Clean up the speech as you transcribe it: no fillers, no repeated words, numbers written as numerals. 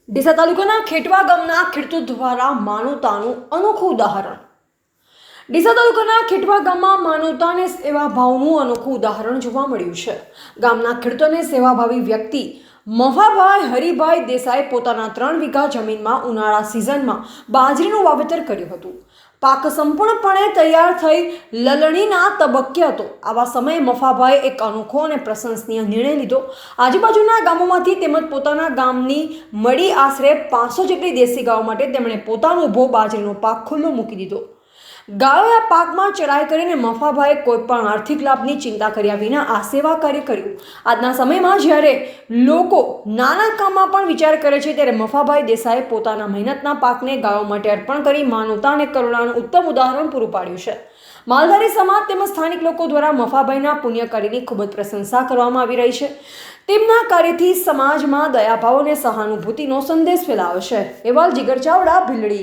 ડીસા તાલુકાના ખેટવા ગામના ખેડૂતો દ્વારા માનવતાનું અનોખું ઉદાહરણ. ડીસા તાલુકાના ખેટવા ગામમાં માનવતા અને સેવાભાવનું અનોખું ઉદાહરણ જોવા મળ્યું છે. ગામના ખેડૂતોને સેવાભાવી વ્યક્તિ મફાભાઈ હરિભાઈ દેસાઈ પોતાના 3 વીઘા જમીનમાં ઉનાળા સિઝનમાં બાજરીનું વાવેતર કર્યું હતું. પાક સંપૂર્ણપણે તૈયાર થઈ લલણીના તબક્કે હતો. આવા સમયે મફાભાઈએ એક અનોખો અને પ્રશંસનીય નિર્ણય લીધો. આજુબાજુના ગામોમાંથી તેમજ પોતાના ગામની મળી આશરે 500 જેટલી દેશી ગાયો માટે તેમણે પોતાનો ઊભો બાજરીનો પાક ખુલ્લો મૂકી દીધો. ગાયોએ આ પાકમાં ચરાઈ કરીને મફાભાઈએ કોઈ પણ આર્થિક લાભની ચિંતા કર્યા વિના આ સેવા કાર્ય કર્યું. આજના સમયમાં જ્યારે લોકો નાના કામમાં પણ વિચાર કરે છે ત્યારે મફાભાઈ દેસાઈએ પોતાના મહેનતના પાકને ગાયો માટે અર્પણ કરી માનવતા અને કરુણાનું ઉત્તમ ઉદાહરણ પૂરું પાડ્યું છે. માલધારી સમાજ તેમજ સ્થાનિક લોકો દ્વારા મફાભાઈના પુણ્ય કાર્યની ખૂબ જ પ્રશંસા કરવામાં આવી રહી છે. તેમના કાર્યથી સમાજમાં દયાભાવ અને સહાનુભૂતિનો સંદેશ ફેલાયો છે. અહેવાલ જીગર ચાવડા, ભીલડી.